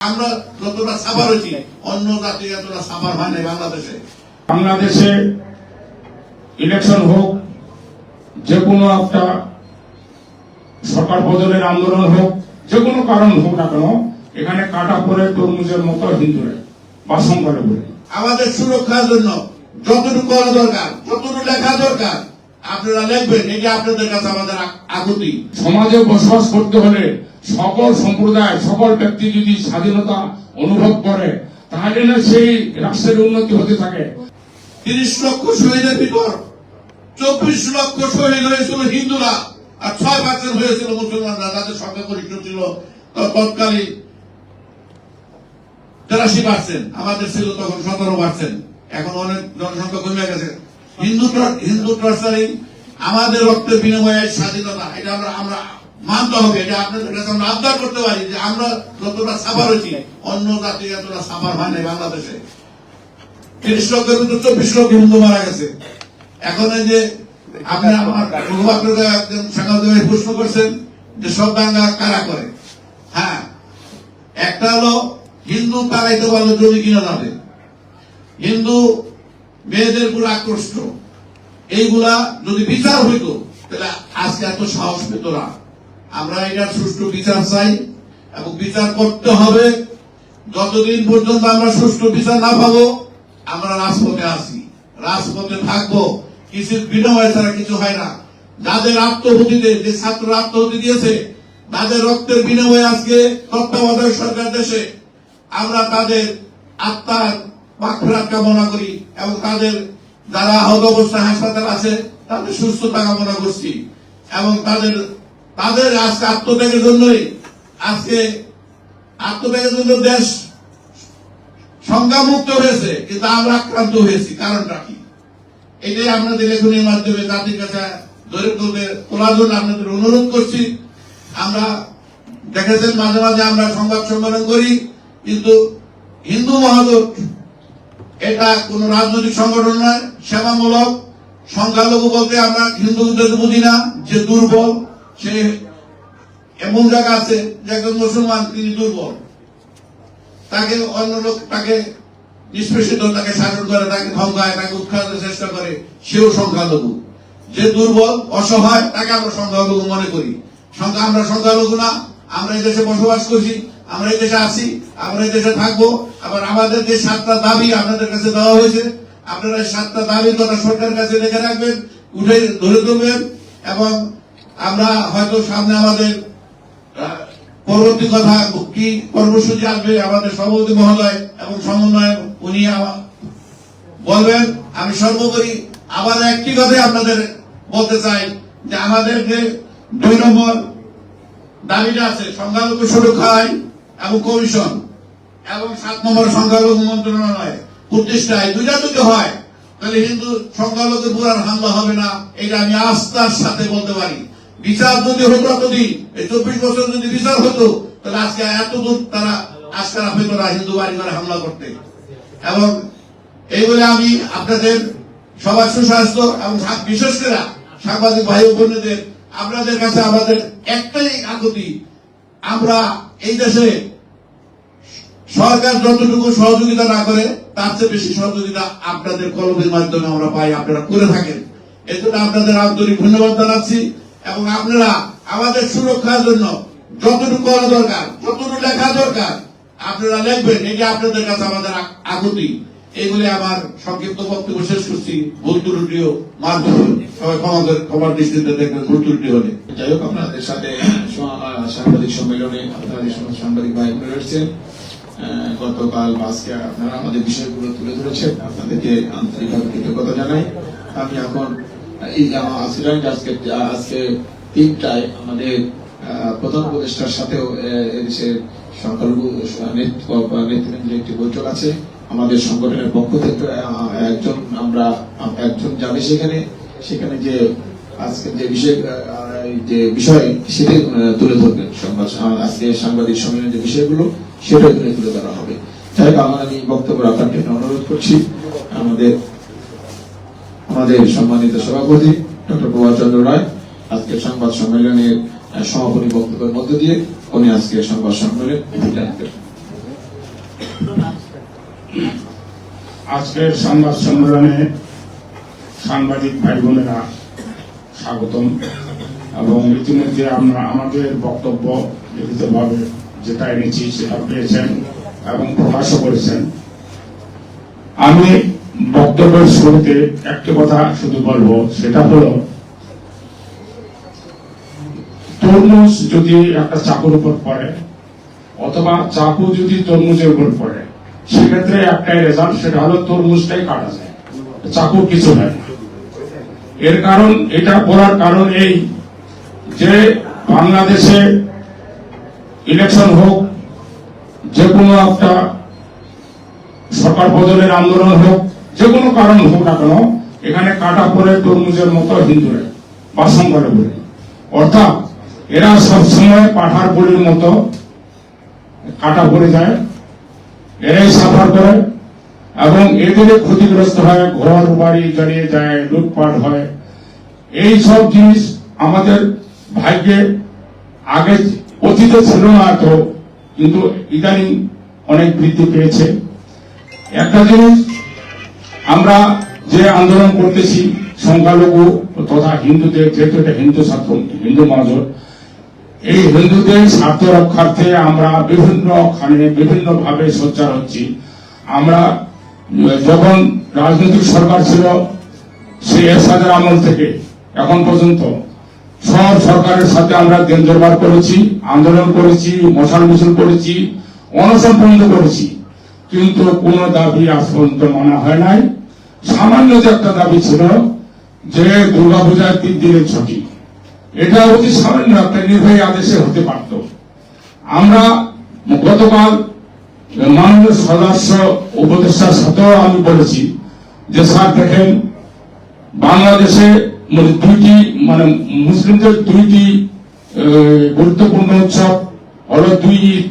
আমরা যতটা সাফার হয়েছি অন্য জাতি এতটা সাফার হয় নাই বাংলাদেশে। বাংলাদেশে ইলেকশন হোক, যে কোনো একটা সরকার বদলের আন্দোলন হোক, যে কোনো কারণ হোক না কেন, এখানে কাটা পড়ে তরমুজের মতো হিন্দুরা বাসন করে বলে আমাদের সুরক্ষার জন্য যতটুকু করা দরকার, যতটুকু লেখা দরকার আপনারা লিখবেন। এই যে আপনাদের কাছে আমাদের আকুতি। সমাজে বসবাস করতে হলে সকল সম্প্রদায়, সকল ব্যক্তি যদি স্বাধীনতা অনুভব করে, তাহলে না সেই রাষ্ট্রের উন্নতি হতে থাকে। 30 লক্ষ শহীদের ভিতর 24 লক্ষ শহীদ হয়েছিল হিন্দুরা, আর 6% হয়েছিল মুসলমানরা, যাদের সংখ্যাগরিষ্ঠ ছিল তৎকালীন 83%। আমাদের ছিল তখন 17%। এখন অনেক জনসংখ্যা কমে গেছে। হিন্দু টর্চারিং আমাদের রক্তের বিনিময়ে স্বাধীনতা, এটা আমরা মানতে হবে। এটা আপনাদের কাছে আমরা আবদার করতে পারি যে আমরা যতটা সাফার হয়েছি অন্য জাতি এতটা সাফার হয় নাই বাংলাদেশে। 30 লক্ষের ভিতর 24 লক্ষ হিন্দু মারা গেছে। এখন এই যে আপনি আমার সাংবাদিক প্রশ্ন করছেন যে সব দাঙ্গা কারা করে। হ্যাঁ, একটা হলো হিন্দু তারাইতে পারলে জমি কিনা যাবে, হিন্দু মেয়েদের উপর আকৃষ্ট, এইগুলা যদি বিচার হইতো তাহলে আজকে এত সাহস পেত না। আমরা এটার সুষ্ঠু বিচার চাই এবং বিচার করতে হবে। যতদিন পর্যন্ত আমরা সুষ্ঠু বিচার না পাবো আমরা রাজপথে আছি, রাজপথে থাকবো। কিছুর বিনিময় ছাড়া কিছু হয় না। যাদের আত্মহুতিতে, যে ছাত্ররা আত্মহুতি দিয়েছে, তাদের রক্তের বিনিময়ে আজকে তত্ত্বাবধায়ক সরকার দেশে, আমরা তাদের আত্মার মাগফিরাত কামনা করি এবং তাদের যারা আহত অবস্থায় হাসপাতাল আছে তাদের সুস্থতা কামনা করছি। এবং তাদের আজকে আত্মত্যাগের জন্যই, আজকে আত্মত্যাগের জন্য দেশ সংজ্ঞামুক্ত হয়েছে, কিন্তু আমরা আক্রান্ত হয়েছি। কারণটা কি? এটাই আপনাদের লেখনের মাধ্যমে জাতির কাছে দরিদ্র তোলার জন্য আপনাদের অনুরোধ করছি। আমরা দেখেছেন মাঝে মাঝে আমরা সংবাদ সম্মেলন করি, কিন্তু হিন্দু মহাজোট এটা কোন রাজনৈতিক সংগঠন নয়, সেবামূলক। সংখ্যালঘু বলতে আমরা হিন্দুদের বুঝি না। যে দুর্বল সে এমন জায়গা আছে যে একজন মুসলমান তিনি দুর্বল, তাকে অন্য লোক তাকে নিষ্পেষিত, তাকে শাসন করে, তাকে ধমকায়, তাকে উৎখাতের চেষ্টা করে, সেও সংখ্যালঘু। যে দুর্বল অসহায় তাকে আমরা সংখ্যালঘু মনে করি। আমরা সংখ্যালঘু না। আমরা এই দেশে বসবাস করছি, আমরা এই দেশে আছি, আমরা এই দেশে থাকবো। আবার আমাদের যে 7টা দাবি আপনাদের কাছে দেওয়া হয়েছে, আপনারা 7টা দাবির কথা সরকারের কাছে লিখে রাখবেন, উঠে ধরে তুলবেন। এবং আমরা হয়তো সামনে আমাদের পরবর্তী কথা কি কর্মসূচি আসবে, আমাদের সভাপতি মহোদয় এবং সমন্বয় উনি বলবেন। আমি সর্বোপরি আবার একটি কথাই আপনাদের বলতে চাই যে আমাদের যে 2 নম্বর দাবিটা আছে সংখ্যালঘু সুরক্ষা আইন এবং কমিশন, এবং 7 নম্বর সংখ্যালঘু মন্ত্রণালয় প্রতিষ্ঠায়, দুইটা যদি হয় তাহলে হিন্দু সংখ্যালঘু পুরার হামলা হবে না। এটা আমি আস্থার সাথে বলতে পারি। বিচার যদি হতো এতদিন, এই 24 বছর যদি বিচার হতো, তাহলে আজকে এত দূর তারা আজকাল পেত না হিন্দু বাড়ি ঘরে হামলা করতে। এবং এই বলে আমি আপনাদের সবার সুস্বাস্থ্য এবং বিশেষ করে সাংবাদিক ভাই ও বোনদের আপনাদের কাছে আমাদের একটাই আকুতি, আমরা এই দেশে সরকার যতটুকু সহযোগিতা না করে তার চেয়ে বেশি সহযোগিতা আপনাদের কলমের মাধ্যমে আমরা পাই, আপনারা করে থাকেন। এই জন্য আপনাদের আন্তরিক ধন্যবাদ জানাচ্ছি। এবং আপনারা আমাদের সুরক্ষার জন্য যতটুকু করা দরকার, যতটুকু লেখা দরকার আপনারা লিখবেন। এই যে আপনাদের কাছে আমাদের আকুতি। এইগুলি আমার সংক্ষিপ্ত বক্তব্য শেষ করছি। ভুল ত্রুটিও মার্গ সবাই ক্ষমার দৃষ্টিতে দেখবেন ভুল ত্রুটি হলে। যাই হোক, আপনাদের সাথে সাংবাদিক সম্মেলনে আপনাদের সাংবাদিক ভাই বোনেরা এসেছেন। গতকাল আজকে আপনারা আমাদের বিষয়গুলো তুলে ধরেছেন, আপনাদেরকে আন্তরিকভাবে কৃতজ্ঞতা জানাই। আমি এখন আজকে 3টায় আমাদের প্রধান উপদেষ্টার সাথেও এদেশের সংখ্যালঘু নেতৃবৃন্দের একটি বৈঠক আছে। আমাদের সংগঠনের পক্ষ থেকে একজন যাবে সেখানে যে আজকে যে বিষয় সেটাই তুলে ধরবেন। আজকে সাংবাদিক সম্মেলনের যে বিষয়গুলো সেটাই তুলে ধরা হবে। যাই হোক, আমি বক্তব্য রাখার জন্য অনুরোধ করছি আমাদের সম্মানিত সভাপতি ডক্টর প্রভাত চন্দ্র রায় আজকে সংবাদ সম্মেলনের সমাপনী বক্তব্যের মধ্য দিয়ে উনি আজকে সংবাদ সম্মেলন আজকের সংবাদ সম্মেলনে সাংবাদিক ভাই বোনেরা স্বাগতম। এবং ইতিমধ্যে আমরা আমাদের বক্তব্য লিখিতভাবে যেটা এনেছি সেটা পেয়েছেন এবং প্রকাশও করেছেন। আমি বক্তব্যের শুরুতে একটি কথা শুধু বলবো, সেটা হলো তরমুজ যদি একটা চাকুর উপর পড়ে অথবা চাকু যদি তরমুজের উপর পড়ে, সেক্ষেত্রে একটাই রেজাল্ট, সেটা হলো তরমুজটাই কাটা যায়, চাকুর কিছু হয় না। এর কারণ, এটা বলার কারণ এই যে বাংলাদেশে ইলেকশন হোক, যে কোনো একটা সরকার বদলের আন্দোলন হোক, যে কোনো কারণ হোক না কেন, এখানে কাটা পড়ে তরমুজের মতো হিন্দুরা বা সংখ্যালঘু, অর্থাৎ এরা সবসময় পাঠার বলির মতো কাটা পড়ে যায়, এরাই সাফার করে এবং এদের ক্ষতিগ্রস্ত হয়, ঘর বাড়ি জ্বালিয়ে যায়, লুটপাট হয়। এই সব জিনিস আমাদের ভাগ্যে আগে অতীতে ছিল না এত, কিন্তু ইদানিং অনেক বৃদ্ধি পেয়েছে। একটা জিনিস, আমরা যে আন্দোলন করতেছি সংখ্যালঘু তথা হিন্দুদের, যেহেতু এটা হিন্দু ছাত্র, হিন্দু মহাজোট, এই হিন্দুদের স্বার্থ রক্ষার্থে আমরা বিভিন্ন ভাবে সোচ্চার হচ্ছি। আমরা যখন রাজনৈতিক সরকার ছিল, সেই এরশাদের আমল থেকে এখন পর্যন্ত সব সরকারের সাথে আমরা দিন দরবার করেছি, আন্দোলন করেছি, মশাল মিছিল করেছি, অনশন বন্ধ করেছি, কিন্তু কোন দাবি আজ পর্যন্ত মানা হয় নাই। সামান্য যে একটা দাবি ছিল যে দুর্গাপূজায় 3 দিনের ছুটি, এটা অতি সামান্য একটা নির্বাহী আদেশে হতে পারত। আমরা গতকাল মাননীয় সদস্য উপদেষ্টার সাথেও আমি বলেছি যে স্যার দেখেন, বাংলাদেশে মুসলিমদের 2টি গুরুত্বপূর্ণ উৎসব হলো 2 ঈদ,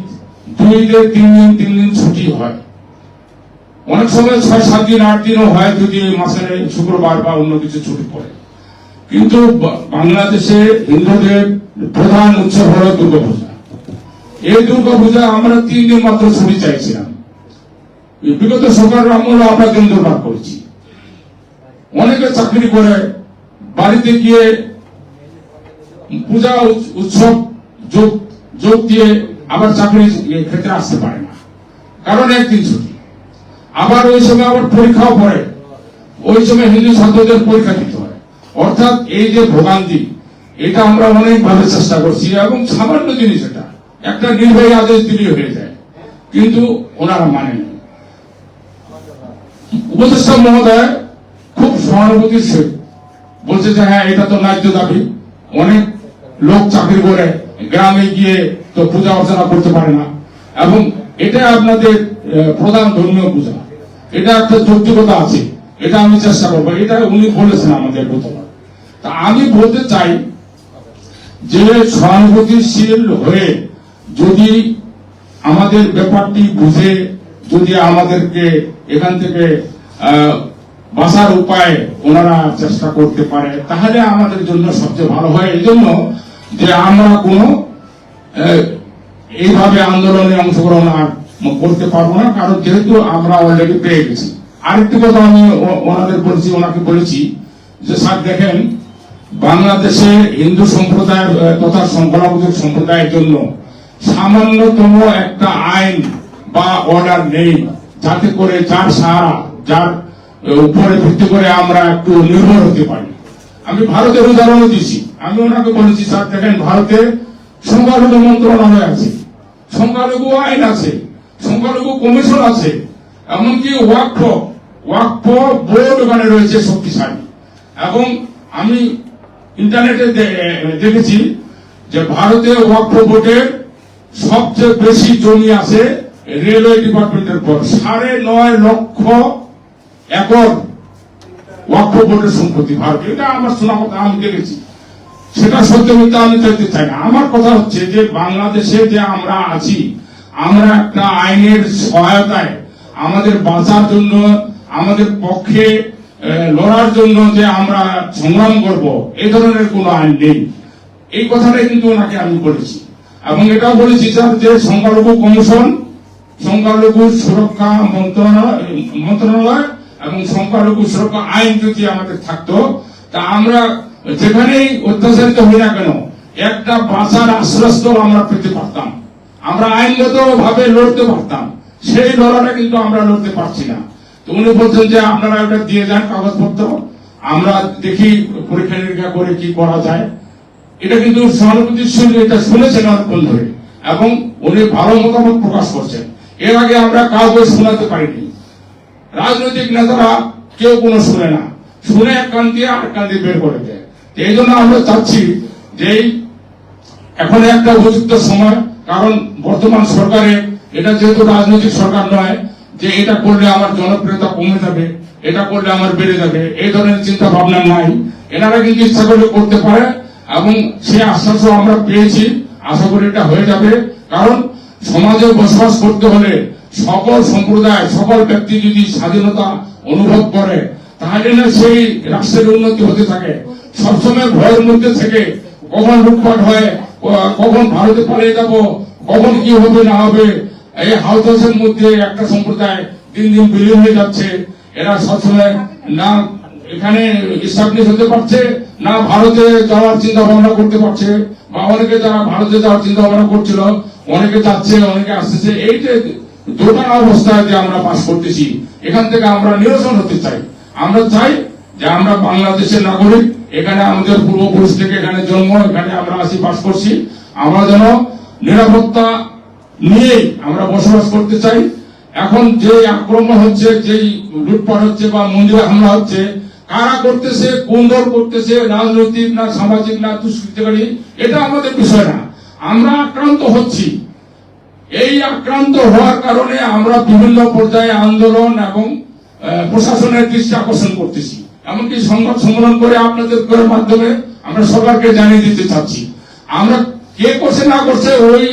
2 ঈদের 3 দিন ছুটি হয়, অনেক সময় 6-7 দিন 8 দিনও হয় যদি মাসে শুক্রবার বা অন্য কিছু ছুটি পড়ে। কিন্তু বাংলাদেশে হিন্দুদের প্রধান উৎসব হলো দুর্গাপূজা। এই দুর্গাপূজা আমরা 3 দিন মাত্র ছুটি চাইছিলাম, বিগত সরকারের আমলে আমরা দিন দরবার করেছি। অনেকে চাকরি করে বাড়িতে গিয়ে পূজা উৎসব যোগ দিয়ে আবার চাকরি ক্ষেত্রে আসতে পারে না, কারণ 1 দিন ছুটি। আবার ওই সময় আবার পরীক্ষাও পড়ে, ওই সময় হিন্দু ছাত্রদের পরীক্ষা দিতে হয়। অর্থাৎ এই যে ভোগান্তি, এটা আমরা অনেকভাবে চেষ্টা করছি এবং সামান্য জিনিস, এটা একটা নির্বাহী আদেশ দিলেই হয়ে যায়, কিন্তু ওনারা মানেন। উপদেষ্টা মহোদয় খুব সহানুভূতির সহিত বলছে যে হ্যাঁ, এটা তো ন্যায্য দাবি। অনেক লোক চাকরি করে গ্রামে গিয়ে তো পূজা অর্চনা করতে পারে না, এবং এটা আপনাদের প্রধান ধর্মীয় পূজা, এটা একটা যৌক্তিকতা আছে, এটা আমি চেষ্টা করবো, এটা উনি বলেছেন আমাদের গতবার। তা আমি বলতে চাই যে সহানুভূতিশীল হয়ে যদি আমাদের ব্যাপারটি বুঝে, যদি আমাদেরকে এখান থেকে বাঁচার উপায় ওনারা চেষ্টা করতে পারে, তাহলে আমাদের জন্য সবচেয়ে ভালো হয়। এই জন্য যে আমরা কোনো এইভাবে আন্দোলনে অংশগ্রহণ আর করতে পারবো না, কারণ যেহেতু আমরা অলরেডি পেয়ে গেছি। আরেকটি কথা আমি ওনাকে বলেছি যে স্যার দেখেন, বাংলাদেশে হিন্দু সম্প্রদায় তথা সংখ্যালঘু সম্প্রদায়ের জন্য সামান্যতম একটা আইন বা অর্ডার নেই, যাতে করে যার সাহারা, যার উপরে ভিত্তি করে আমরা একটু নির্ভর হতে পারি। আমি ভারতের উদাহরণ দিচ্ছি। আমি ওনাকে বলেছি স্যার দেখেন, ভারতে সংখ্যালঘু মন্ত্রণালয় আছে, সংখ্যালঘু আইন আছে, সংখ্যালঘু কমিশন আছে, এমনকি ওয়াকফ বোর্ড ওখানে রয়েছে শক্তিশালী। এবং আমি ইন্টারনেটে দেখেছি যে ভারতে ওয়াকফ বোর্ডের সবচেয়ে বেশি জমি আছে রেলওয়ে ডিপার্টমেন্টের পর। 9.5 লক্ষ একর ওয়াকফ বোর্ডের সম্পত্তি ভারতে। এটা আমার শোনা কথা, আমি দেখেছি। সেটা সত্য মিথ্যা আমি দেখতে চাই না। আমার কথা হচ্ছে যে বাংলাদেশে যে আমরা আছি, আমরা একটা আইনের সহায়তায় আমাদের বাঁচার জন্য, আমাদের পক্ষে লড়ার জন্য যে আমরা সংগ্রাম করব, এই ধরনের কোন আইন নেই। এই কথাটাই কিন্তু ওনাকে আমি বলেছি, এবং এটাও বলেছি স্যার যে সংখ্যালঘু কমিশন সংখ্যালঘু সুরক্ষা মন্ত্রণালয় এবং সংখ্যালঘু সুরক্ষা আইন যদি আমাদের থাকতো, তা আমরা যেখানেই অত্যাচারিত হই না কেন একটা বাঁচার আশ্রয়স্থল আমরা পেতে পারতাম, আমরা আইনগত ভাবে লড়তে পারতাম। সেই লড়াইটা কিন্তু আমরা লড়তে পারছি না। তো উনি বলছেন যে আপনারা ওটা দিয়ে যান কাগজপত্র, আমরা দেখি পরীক্ষা নিরীক্ষা করে কি করা যায়। এটা কিন্তু সহানুভূতির সঙ্গে এটা শুনেছেন অনেকক্ষণ ধরে এবং উনি ভালো মতামত প্রকাশ করছেন। এর আগে আমরা কাউকে শোনাতে পারিনি। রাজনৈতিক নেতারা কেউ কোনো শুনে না, শুনে এক কান দিয়ে আরেক কান দিয়ে বের করে দেয়। এই জন্য আমরা চাচ্ছি যে এখন একটা উপযুক্ত সময়, কারণ বর্তমান সরকারের এটা যেহেতু রাজনৈতিক সরকার নয় যে এটা করলে আমার জনপ্রিয়তা কমে যাবে, এটা করলে আমার বেড়ে যাবে, এই ধরনের চিন্তা ভাবনা নাই। এনারা কিন্তু ইচ্ছা করলে করতে পারে এবং সে আশ্বাসও আমরা পেয়েছি। আশা করি এটা হয়ে যাবে, কারণ সমাজে বসবাস করতে হলে সকল সম্প্রদায় সকল ব্যক্তি যদি স্বাধীনতা অনুভব করে তাহলে না সেই রাষ্ট্রের উন্নতি হতে থাকে। সবসময় ভয়ের মধ্যে থেকে কখন লুটপাট হয়, কখন ভারতে পালিয়ে যাব, কখন কি হবে না হবে, এই হাউসের মধ্যে একটা সম্প্রদায় দিন দিন বিলীন হয়ে যাচ্ছে। এরা সবসময় না এখানে ইস্টাবলিশ হতে পারছে, না ভারতে যাওয়ার চিন্তা ভাবনা করতে পারছে, বা অনেকে যারা ভারতে যাওয়ার চিন্তা ভাবনা করছিল অনেকে যাচ্ছে, অনেকে আসতেছে। এই যে দোটানা অবস্থায় যে আমরা বাস করতেছি, এখান থেকে আমরা নিরসন হতে চাই। আমরা চাই যে আমরা বাংলাদেশের নাগরিক, এখানে আমাদের পূর্বপুরুষ থেকে এখানে জন্ম, এখানে আমরা আসি বাস করছি, আমরা যেন নিরাপত্তা নিয়েই আমরা বসবাস করতে চাই। এখন যে আক্রমণ হচ্ছে, যেই লুটপাট হচ্ছে বা মন্দিরে হামলা হচ্ছে, কারা করতেছে, কোন দল করতেছে, রাজনৈতিক না সামাজিক না দুষ্কৃতিকারী, এটা আমাদের বিষয় না। আমরা আক্রান্ত হচ্ছি। এই আক্রান্ত হওয়ার কারণে আমরা বিভিন্ন পর্যায়ে আন্দোলন এবং প্রশাসনের দৃষ্টি আকর্ষণ করতেছি। এমনকি সংবাদ সম্মেলন করে আপনাদের মাধ্যমে আমরা সরকারকে জানিয়ে দিতে চাচ্ছি, আমরা কে করছে না করছে ওই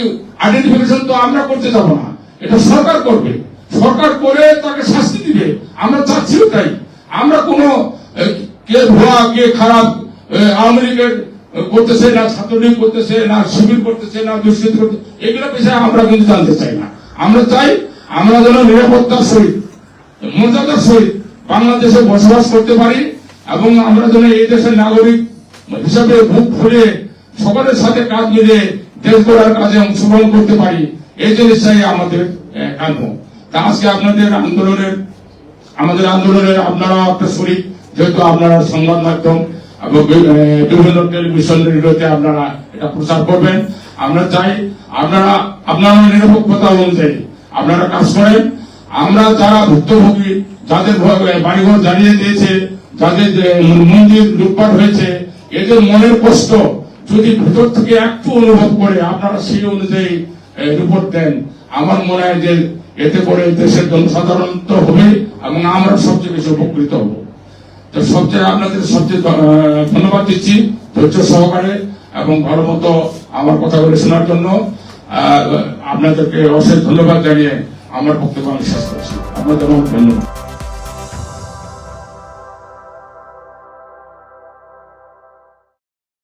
আইডেন্টিফিকেশন তো আমরা করতে যাব না, এটা সরকার করবে। সরকার করে তাকে শাস্তি দিবে, আমরা চাচ্ছিও তাই। আমরা কোনো কে ভুয়া কে খারাপ, আওয়ামী লীগের করতেছে না, ছাত্রলীগ করতেছে না, শিবির করতেছে না, দুষ্কৃতি করতেছে, এগুলো বিষয়ে আমরা কিন্তু জানতে চাই না। আমরা চাই আমরা যেন নিরাপত্তার সহিত মর্যাদার সহিত বাংলাদেশে বসবাস করতে পারি এবং আমরা যেন এই দেশের নাগরিক হিসাবে বুক খুলে সকলের সাথে কাজ মিলে দেশ গড়ার কাজে অংশগ্রহণ করতে পারি, এই জিনিসটাই আমাদের কাম্য। তা আজকে আপনাদের আমাদের আন্দোলনের আপনারা একটা শরীর, যেহেতু আপনারা সংবাদ মাধ্যম এবং বিভিন্ন টেলিভিশন রেডিওতে আপনারা এটা প্রচার করবেন, আমরা চাই আপনারা নিরপেক্ষতা অনুযায়ী আপনারা কাজ করেন। আমরা যারা ভুক্তভোগী, যাদের বাড়িঘর জ্বালিয়ে দিয়েছে, যাদের মন্দির লুটপাট হয়েছে, এদের মনের কষ্ট যদি ভিতর থেকে একটু অনুভব করে আপনারা সেই অনুযায়ী রিপোর্ট দেন, আমার মনে হয় যে এতে করে দেশের জনসাধারণ তো হবে এবং আমরা সবচেয়ে বেশি উপকৃত হব। তো আপনাদের সবচেয়ে ধন্যবাদ দিচ্ছি ধৈর্য সহকারে এবং ভালো মতো আমার কথাগুলো শোনার জন্য। আপনাদেরকে অশেষ ধন্যবাদ জানিয়ে আমার বক্তব্য আমি শেষ করছি। আপনাদের ধন্যবাদ।